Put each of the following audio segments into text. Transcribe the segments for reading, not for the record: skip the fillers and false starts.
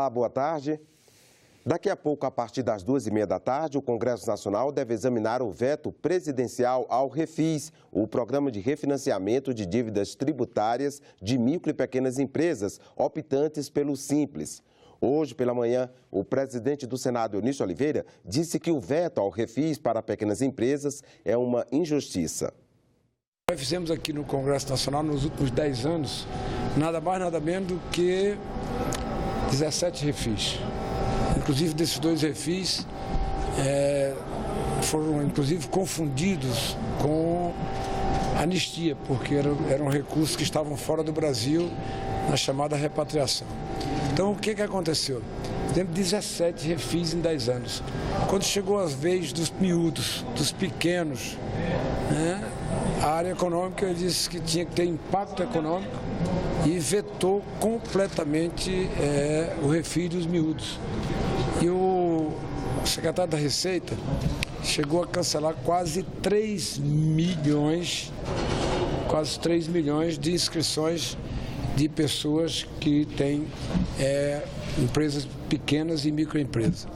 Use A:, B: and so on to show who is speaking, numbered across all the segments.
A: Olá, boa tarde. Daqui a pouco, a partir das 2h30 da tarde, o Congresso Nacional deve examinar o veto presidencial ao Refis, o Programa de Refinanciamento de Dívidas Tributárias de Micro e Pequenas Empresas, optantes pelo Simples. Hoje, pela manhã, o presidente do Senado, Eunício Oliveira, disse que o veto ao Refis para pequenas empresas é uma injustiça.
B: Nós fizemos aqui no Congresso Nacional, nos últimos 10 anos, nada mais, nada menos do que 17 refis. Inclusive, desses 2 refis foram, inclusive, confundidos com anistia, porque eram recursos que estavam fora do Brasil na chamada repatriação. Então, o que aconteceu? Temos 17 refis em 10 anos. Quando chegou a vez dos miúdos, dos pequenos, a área econômica disse que tinha que ter impacto econômico e vetou completamente o refis dos miúdos. E o secretário da Receita chegou a cancelar quase 3 milhões de inscrições de pessoas que têm empresas pequenas e microempresas.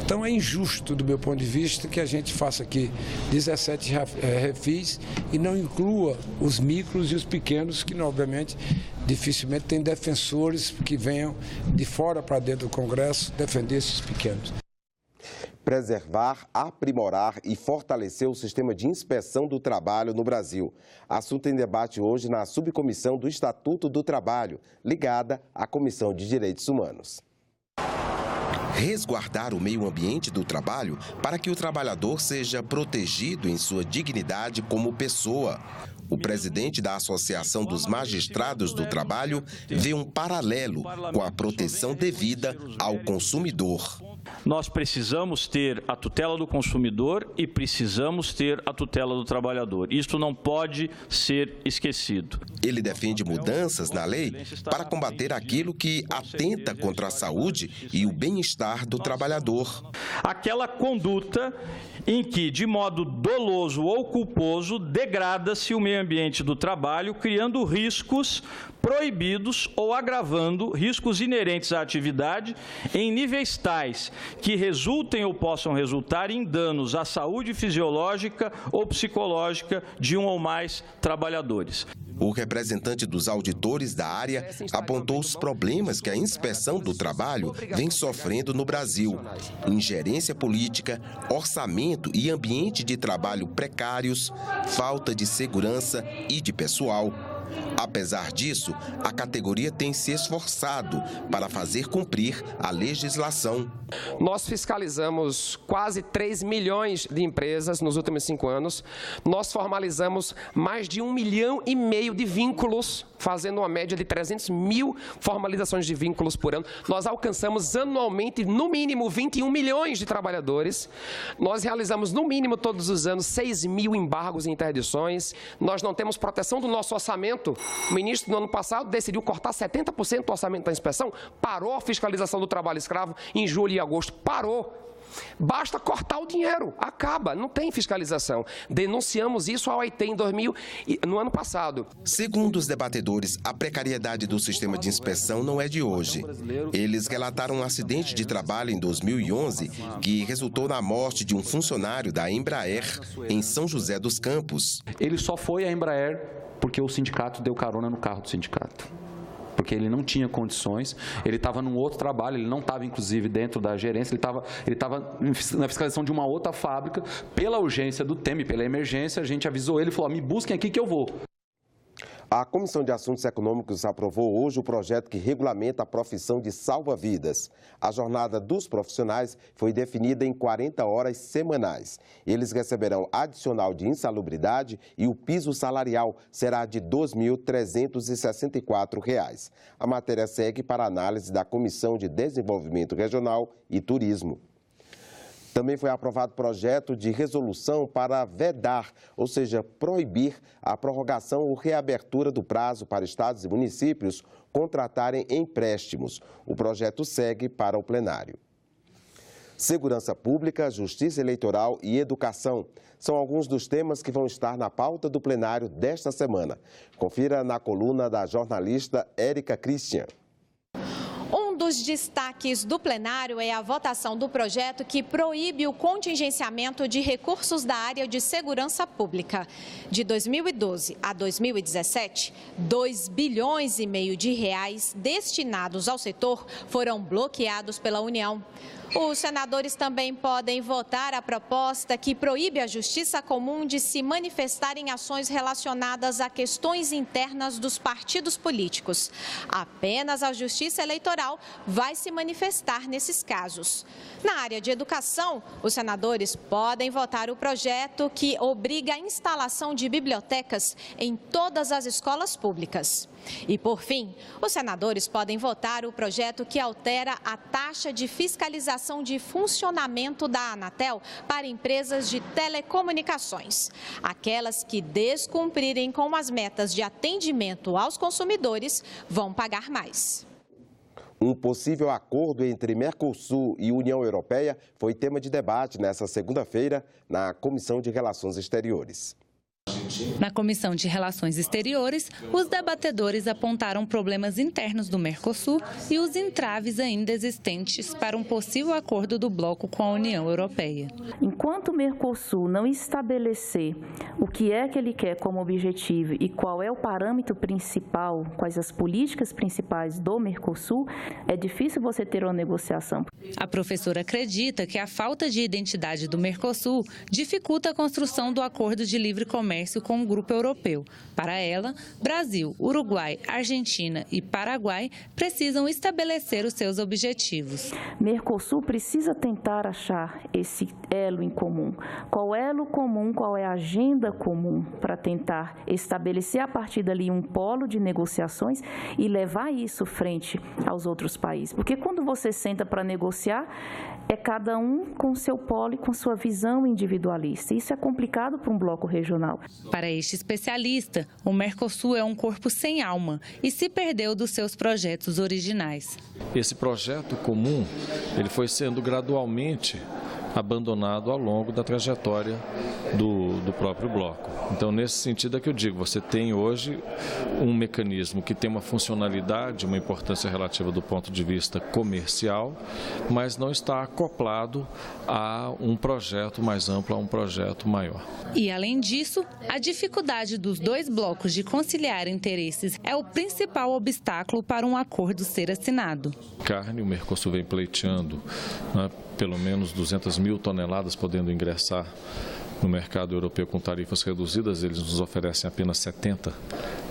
B: Então é injusto, do meu ponto de vista, que a gente faça aqui 17 refis e não inclua os micros e os pequenos, que obviamente dificilmente tem defensores que venham de fora para dentro do Congresso defender esses pequenos.
A: Preservar, aprimorar e fortalecer o sistema de inspeção do trabalho no Brasil. Assunto em debate hoje na subcomissão do Estatuto do Trabalho, ligada à Comissão de Direitos Humanos.
C: Resguardar o meio ambiente do trabalho para que o trabalhador seja protegido em sua dignidade como pessoa. O presidente da Associação dos Magistrados do Trabalho vê um paralelo com a proteção devida ao consumidor.
D: Nós precisamos ter a tutela do consumidor e precisamos ter a tutela do trabalhador. Isto não pode ser esquecido.
C: Ele defende mudanças na lei para combater aquilo que atenta contra a saúde e o bem-estar do trabalhador.
D: Aquela conduta em que, de modo doloso ou culposo, degrada-se o meio ambiente do trabalho, criando riscos proibidos ou agravando riscos inerentes à atividade em níveis tais que resultem ou possam resultar em danos à saúde fisiológica ou psicológica de um ou mais trabalhadores.
C: O representante dos auditores da área apontou os problemas que a inspeção do trabalho vem sofrendo no Brasil: ingerência política, orçamento e ambiente de trabalho precários, falta de segurança e de pessoal. Apesar disso, a categoria tem se esforçado para fazer cumprir a legislação.
E: Nós fiscalizamos quase 3 milhões de empresas nos últimos 5 anos. Nós formalizamos mais de 1,5 milhão de vínculos, fazendo uma média de 300 mil formalizações de vínculos por ano. Nós alcançamos anualmente, no mínimo, 21 milhões de trabalhadores. Nós realizamos, no mínimo, todos os anos, 6 mil embargos e interdições. Nós não temos proteção do nosso orçamento. O ministro, no ano passado, decidiu cortar 70% do orçamento da inspeção, parou a fiscalização do trabalho escravo em julho e agosto, parou. Basta cortar o dinheiro, acaba, não tem fiscalização. Denunciamos isso à OIT no ano passado.
C: Segundo os debatedores, a precariedade do sistema de inspeção não é de hoje. Eles relataram um acidente de trabalho em 2011 que resultou na morte de um funcionário da Embraer em São José dos Campos.
F: Ele só foi à Embraer porque o sindicato deu carona no carro do sindicato. Porque ele não tinha condições, ele estava num outro trabalho, ele não estava, inclusive, dentro da gerência, ele estava na fiscalização de uma outra fábrica. Pela urgência do tema e pela emergência, a gente avisou ele e falou: me busquem aqui que eu vou.
A: A Comissão de Assuntos Econômicos aprovou hoje o projeto que regulamenta a profissão de salva-vidas. A jornada dos profissionais foi definida em 40 horas semanais. Eles receberão adicional de insalubridade e o piso salarial será de R$ 2.364. A matéria segue para análise da Comissão de Desenvolvimento Regional e Turismo. Também foi aprovado projeto de resolução para vedar, ou seja, proibir a prorrogação ou reabertura do prazo para estados e municípios contratarem empréstimos. O projeto segue para o plenário. Segurança Pública, Justiça Eleitoral e Educação são alguns dos temas que vão estar na pauta do plenário desta semana. Confira na coluna da jornalista Érica Christian.
G: Um dos destaques do plenário é a votação do projeto que proíbe o contingenciamento de recursos da área de segurança pública. De 2012 a 2017, 2,5 bilhões de reais destinados ao setor foram bloqueados pela União. Os senadores também podem votar a proposta que proíbe a Justiça Comum de se manifestar em ações relacionadas a questões internas dos partidos políticos. Apenas a Justiça Eleitoral vai se manifestar nesses casos. Na área de educação, os senadores podem votar o projeto que obriga a instalação de bibliotecas em todas as escolas públicas. E, por fim, os senadores podem votar o projeto que altera a taxa de fiscalização de funcionamento da Anatel para empresas de telecomunicações. Aquelas que descumprirem com as metas de atendimento aos consumidores vão pagar mais.
A: Um possível acordo entre Mercosul e União Europeia foi tema de debate nesta segunda-feira na Comissão de Relações Exteriores.
H: Na Comissão de Relações Exteriores, os debatedores apontaram problemas internos do Mercosul e os entraves ainda existentes para um possível acordo do bloco com a União Europeia.
I: Enquanto o Mercosul não estabelecer o que é que ele quer como objetivo e qual é o parâmetro principal, quais as políticas principais do Mercosul, é difícil você ter uma negociação.
H: A professora acredita que a falta de identidade do Mercosul dificulta a construção do acordo de livre comércio com o grupo europeu. Para ela, Brasil, Uruguai, Argentina e Paraguai precisam estabelecer os seus objetivos.
I: Mercosul precisa tentar achar esse elo em comum. Qual elo comum, qual é a agenda comum para tentar estabelecer a partir dali um polo de negociações e levar isso frente aos outros países. Porque quando você senta para negociar, é cada um com seu polo e com sua visão individualista. Isso é complicado para um bloco regional.
H: Para este especialista, o Mercosul é um corpo sem alma e se perdeu dos seus projetos originais.
J: Esse projeto comum, ele foi sendo gradualmente abandonado ao longo da trajetória do próprio bloco. Então, nesse sentido é que eu digo, você tem hoje um mecanismo que tem uma funcionalidade, uma importância relativa do ponto de vista comercial, mas não está acoplado a um projeto mais amplo, a um projeto maior.
H: E, além disso, a dificuldade dos dois blocos de conciliar interesses é o principal obstáculo para um acordo ser assinado.
J: Carne, o Mercosul vem pleiteando, né, pelo menos 200 mil toneladas podendo ingressar no mercado europeu com tarifas reduzidas. Eles nos oferecem apenas 70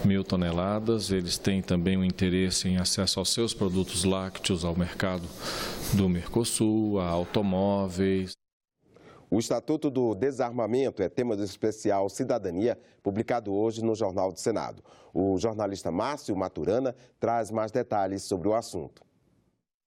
J: mil toneladas. Eles têm também um interesse em acesso aos seus produtos lácteos ao mercado do Mercosul, a automóveis.
A: O Estatuto do Desarmamento é tema do especial Cidadania, publicado hoje no Jornal do Senado. O jornalista Márcio Maturana traz mais detalhes sobre o assunto.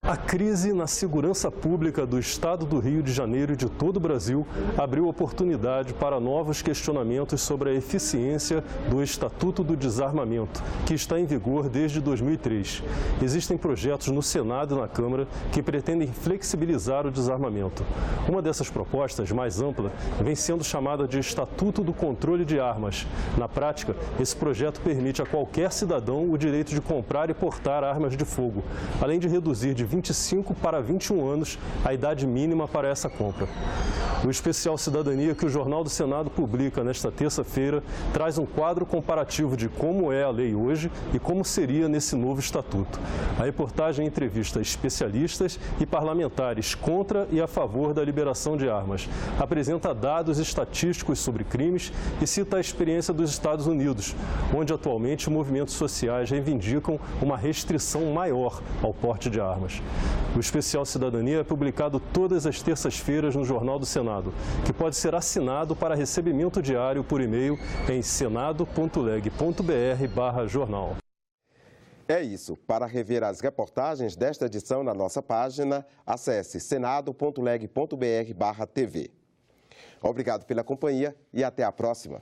K: A crise na segurança pública do Estado do Rio de Janeiro e de todo o Brasil abriu oportunidade para novos questionamentos sobre a eficiência do Estatuto do Desarmamento, que está em vigor desde 2003. Existem projetos no Senado e na Câmara que pretendem flexibilizar o desarmamento. Uma dessas propostas, mais ampla, vem sendo chamada de Estatuto do Controle de Armas. Na prática, esse projeto permite a qualquer cidadão o direito de comprar e portar armas de fogo, além de reduzir de 25 para 21 anos a idade mínima para essa compra. O especial Cidadania que o Jornal do Senado publica nesta terça-feira traz um quadro comparativo de como é a lei hoje e como seria nesse novo estatuto. A reportagem entrevista especialistas e parlamentares contra e a favor da liberação de armas. Apresenta dados estatísticos sobre crimes e cita a experiência dos Estados Unidos, onde atualmente movimentos sociais reivindicam uma restrição maior ao porte de armas. O especial Cidadania é publicado todas as terças-feiras no Jornal do Senado, que pode ser assinado para recebimento diário por e-mail em senado.leg.br/jornal.
A: É isso. Para rever as reportagens desta edição na nossa página, acesse senado.leg.br/tv. Obrigado pela companhia e até a próxima.